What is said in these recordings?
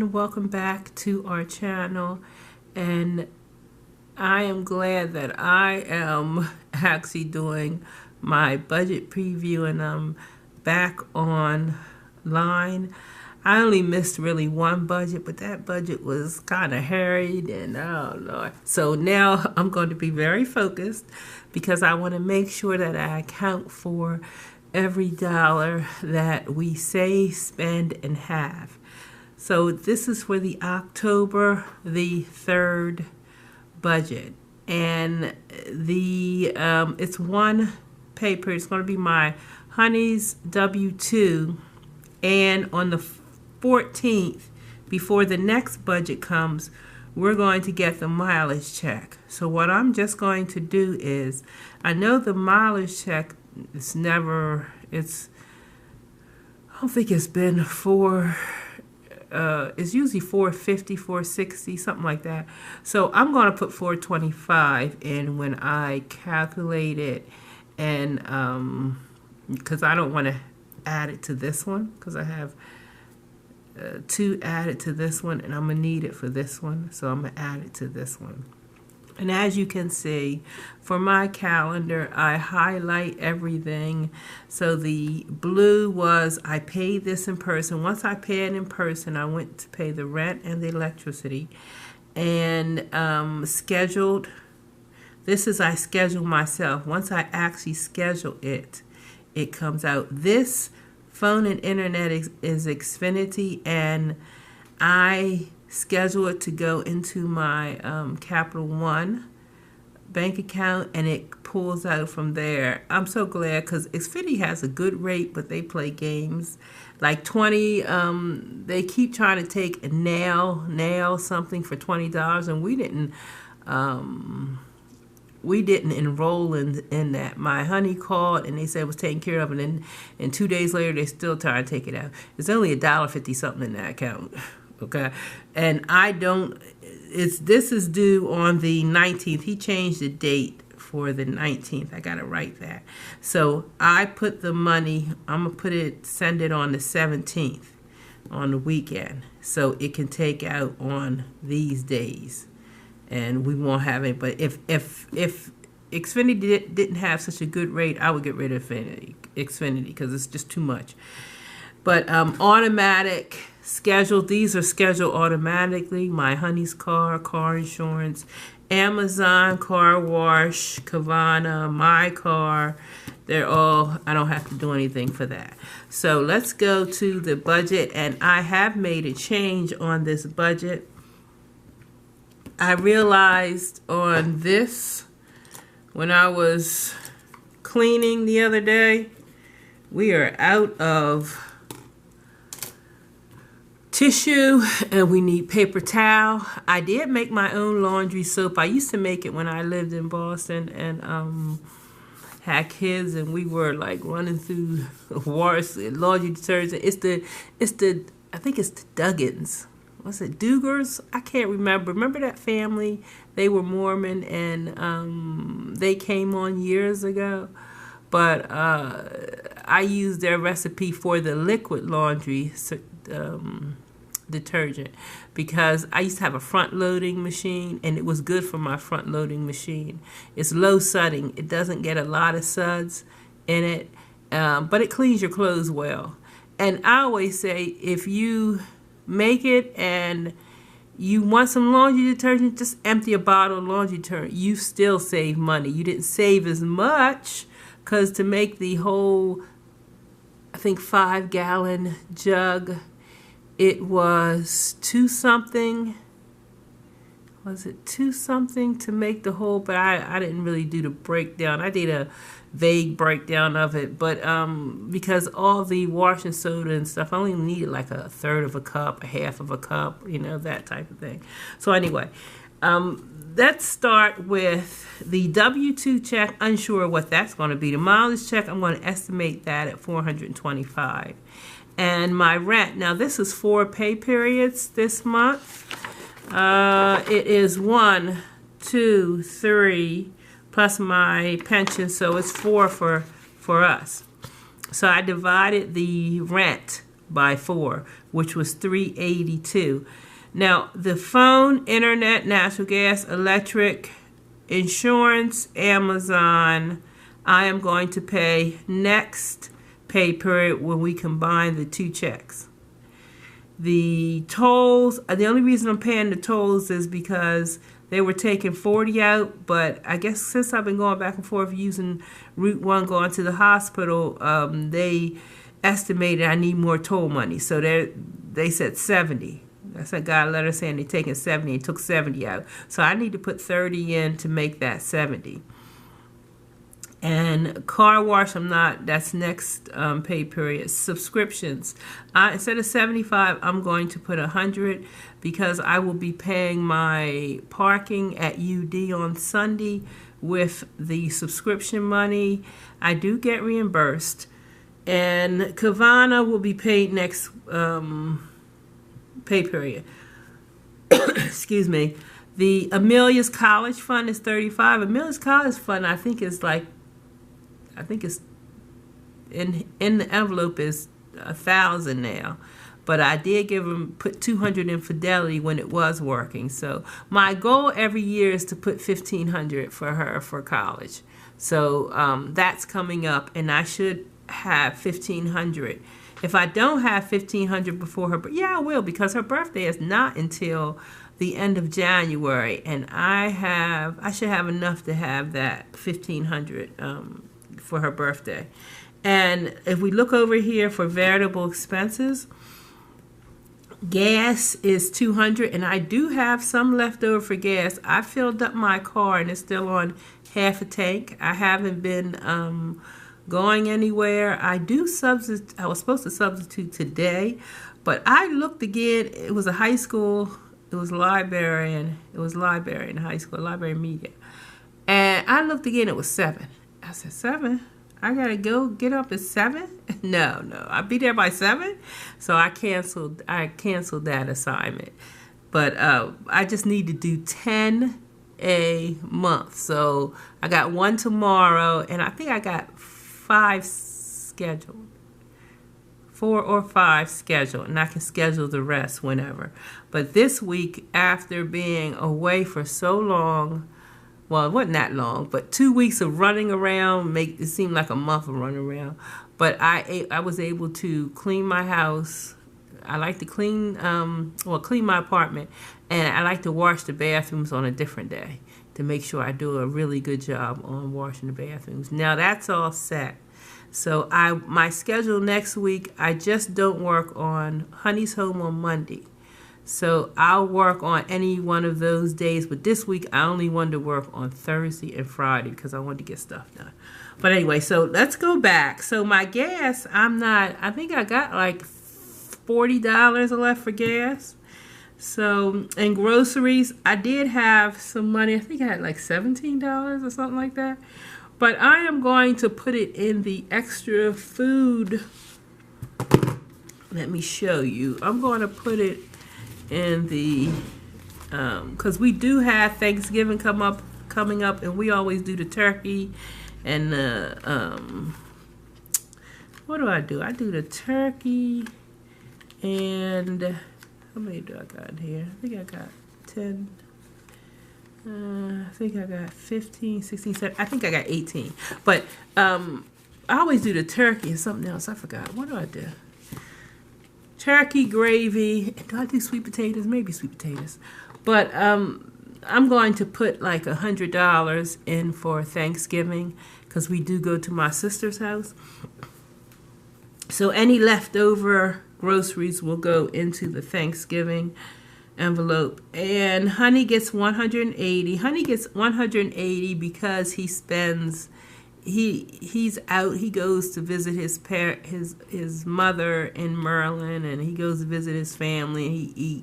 everyone, welcome back to our channel, and I am glad that I am actually doing my budget preview and I'm back online. I only missed really one budget, but that budget was kind of harried and oh Lord. So now I'm going to be very focused because I want to make sure that I account for every dollar that we save, spend, and have. So this is for the October the 3rd budget, and the it's one paper. It's going to be my honey's W-2, and on the 14th, before the next budget comes, we're going to get the mileage check. So what I'm just going to do is, I know the mileage check is I don't think it's been it's usually 450, 460, something like that. So I'm going to put 425 in when I calculate it, and because I don't want to add it to this one, because I have two added to this one, and I'm going to need it for this one, so I'm going to add it to this one. And as you can see, for my calendar, I highlight everything. So the blue was I paid this in person. Once I paid in person, I went to pay the rent and the electricity. And scheduled, this is I schedule myself. Once I actually schedule it, it comes out. This phone and internet is Xfinity, and I schedule it to go into my Capital One bank account, and it pulls out from there. I'm so glad, because Xfinity has a good rate, but they play games like 20. They keep trying to take a nail something for $20, and we didn't enroll in that. My honey called and they said it was taken care of, and then 2 days later they still trying to take it out. It's only $1.50 something in that account. Okay, and this is due on the 19th. He changed the date for the 19th. I gotta write that. So I put the money, I'm gonna send it on the 17th on the weekend, so it can take out on these days, and we won't have it. But if Xfinity didn't have such a good rate, I would get rid of Xfinity because it's just too much. But automatic scheduled, these are scheduled automatically. My honey's car insurance, Amazon, car wash, Kavana, my car, they're all, I don't have to do anything for that. So let's go to the budget, and I have made a change on this budget. I realized on this, when I was cleaning the other day, we are out of tissue and we need paper towel. I did make my own laundry soap. I used to make it when I lived in Boston and had kids, and we were like running through laundry detergent. It's the I think it's the Duggins. What's it, Dugars? I can't remember. Remember that family? They were Mormon, and they came on years ago. But I used their recipe for the liquid laundry detergent, because I used to have a front-loading machine, and it was good for my front-loading machine. It's low sudsing. It doesn't get a lot of suds in it, but it cleans your clothes well. And I always say, if you make it and you want some laundry detergent, just empty a bottle of laundry detergent. You still save money. You didn't save as much, because to make the whole, I think, 5-gallon jug, it was $2 something. Was it $2 something to make the whole? But I didn't really do the breakdown. I did a vague breakdown of it, but because all the washing soda and stuff, I only needed like a third of a cup, a half of a cup, that type of thing. So anyway, let's start with the W-2 check. Unsure what that's going to be. The mileage check, I'm going to estimate that at $425. And my rent, now this is 4 pay periods this month. It is 1, 2, 3, plus my pension, so it's 4 for us. So I divided the rent by 4, which was $382. Now, the phone, internet, natural gas, electric, insurance, Amazon, I am going to pay next pay period when we combine the 2 checks. The tolls, the only reason I'm paying the tolls is because they were taking 40 out, but I guess since I've been going back and forth using Route 1 going to the hospital, they estimated I need more toll money. So they said 70. I sent God a letter saying they're taking 70 and took 70 out. So I need to put 30 in to make that 70. And car wash, that's next pay period. Subscriptions, instead of 75, I'm going to put 100 because I will be paying my parking at UD on Sunday with the subscription money. I do get reimbursed. And Kavana will be paid next pay period. Excuse me. The Amelia's College Fund is 35. Amelia's College Fund, I think it's in the envelope is 1,000 now, but I did put 200 in Fidelity when it was working. So my goal every year is to put 1,500 for her for college. So that's coming up, and I should have 1,500. If I don't have 1,500 before her, I will, because her birthday is not until the end of January, and I should have enough to have that 1,500 for her birthday. And if we look over here for variable expenses, gas is 200, and I do have some left over for gas. I filled up my car and it's still on half a tank. I haven't been going anywhere. I was supposed to substitute today, but I looked again. It was a high school. It was librarian in high school, library media. And I looked again, it was 7. I said, 7? I gotta go get up at 7? No, I'll be there by 7. So I canceled that assignment. But I just need to do 10 a month. So I got 1 tomorrow, and I think I got 5 scheduled. 4 or 5 scheduled, and I can schedule the rest whenever. But this week, after being away for so long, well, it wasn't that long, but 2 weeks of running around make it seem like a month of running around. But I was able to clean my house. I like to clean my apartment, and I like to wash the bathrooms on a different day to make sure I do a really good job on washing the bathrooms. Now that's all set. So my schedule next week, I just don't work on Honey's Home on Monday. So I'll work on any one of those days, but this week I only wanted to work on Thursday and Friday because I wanted to get stuff done. But anyway, so let's go back. So my gas, I think I got like $40 left for gas. So, and groceries, I did have some money. I think I had like $17 or something like that. But I am going to put it in the extra food. Let me show you. I'm going to put it in the, because we do have Thanksgiving coming up, and we always do the turkey and what do? I do the turkey, and how many do I got in here? I think I got 10. I think I got 15, 16, 17. I think I got 18. But I always do the turkey and something else. I forgot. What do I do? Turkey, gravy. Do I do sweet potatoes? Maybe sweet potatoes. But I'm going to put like $100 in for Thanksgiving because we do go to my sister's house. So any leftover groceries will go into the Thanksgiving envelope. And Honey gets 180. Honey gets 180 because he spends, he's out. He goes to visit his mother in Maryland, and he goes to visit his family. And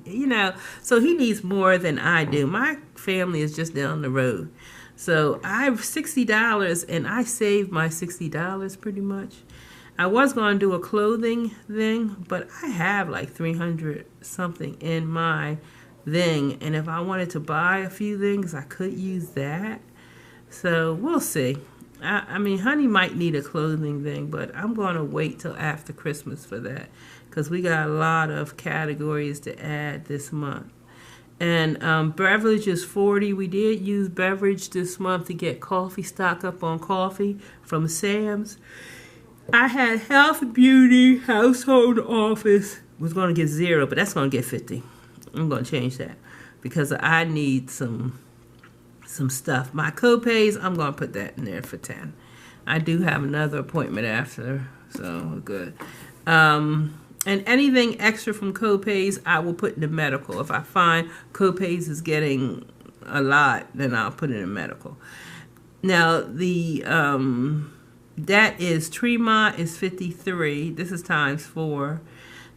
he so he needs more than I do. My family is just down the road. So I have $60, and I saved my $60 pretty much. I was going to do a clothing thing, but I have like 300 something in my thing, and if I wanted to buy a few things, I could use that. So we'll see. I mean, honey might need a clothing thing, but I'm going to wait till after Christmas for that because we got a lot of categories to add this month. And beverage is 40. We did use beverage this month to get coffee stock up on coffee from Sam's. I had health, beauty, household, office was going to get 0, but that's going to get 50. I'm going to change that because I need some stuff. My co-pays, I'm going to put that in there for 10. I do have another appointment after, so we're good. And anything extra from co-pays, I will put in the medical. If I find co-pays is getting a lot, then I'll put it in medical. Now, the that is Tremont is 53. This is times 4.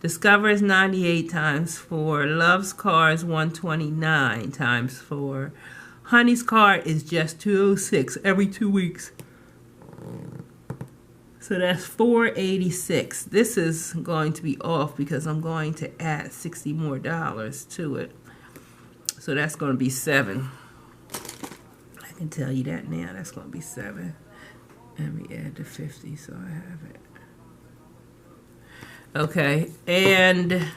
Discover is 98 times 4. Love's car is 129 times 4. Honey's car is just 206 every 2 weeks. So that's 486. This is going to be off because I'm going to add $60 more to it. So that's going to be 7. I can tell you that now. That's going to be 7. Let me add the 50 so I have it. Okay, and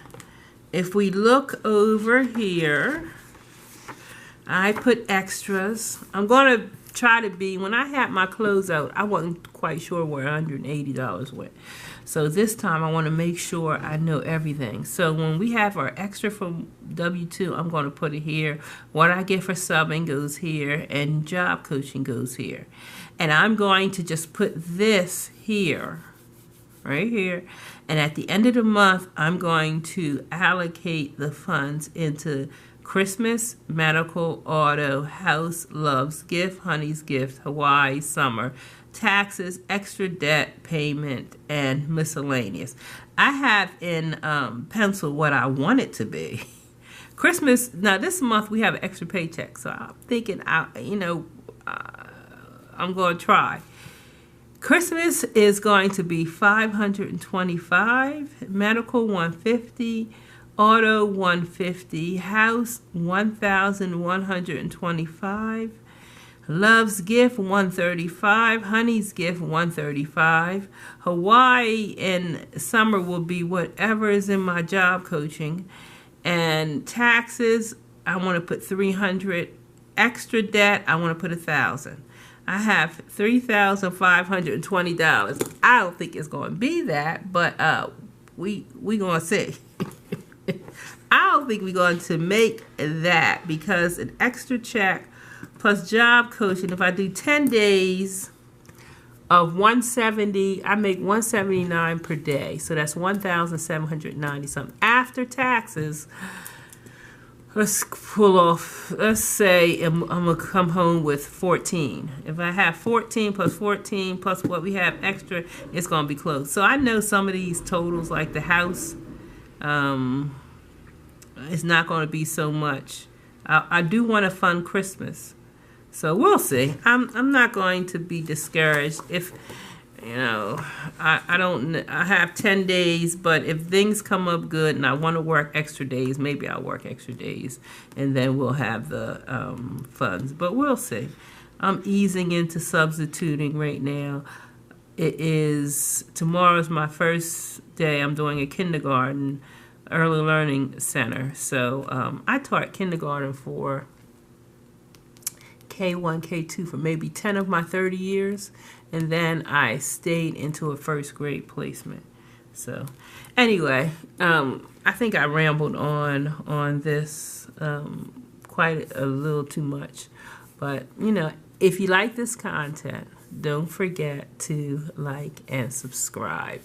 if we look over here, I put extras. I'm going to try to be, when I had my closeout, I wasn't quite sure where $180 went. So this time I want to make sure I know everything. So when we have our extra from W-2, I'm going to put it here. What I get for subbing goes here, and job coaching goes here. And I'm going to just put this here, right here. And at the end of the month, I'm going to allocate the funds into Christmas, medical, auto, house, Love's gift, Honey's gift, Hawaii, summer, taxes, extra debt payment, and miscellaneous. I have in pencil what I want it to be. Christmas, now this month we have an extra paycheck, so I'm thinking, I'm going to try. Christmas is going to be $525, medical $150, auto $150, house $1,125, Love's gift $135, Honey's gift $135, Hawaii and summer will be whatever is in my job coaching, and taxes I want to put $300, extra debt I want to put $1,000. I have $3,520. I don't think it's going to be that, but we going to see. I don't think we're going to make that because an extra check plus job coaching, if I do 10 days of 170, I make 179 per day. So that's 1,790 something. After taxes, let's pull off, let's say I'm going to come home with 14. If I have 14 plus what we have extra, it's going to be close. So I know some of these totals, like the house, it's not going to be so much. I do want to fund Christmas. So we'll see. I'm not going to be discouraged if, I have 10 days, but if things come up good and I want to work extra days, maybe I'll work extra days and then we'll have the funds. But we'll see. I'm easing into substituting right now. Tomorrow's my first day. I'm doing a kindergarten early learning center. So I taught kindergarten for K1, K2 for maybe 10 of my 30 years, and then I stayed into a first grade placement. So anyway, I think I rambled on this quite a little too much, but if you like this content, don't forget to like and subscribe.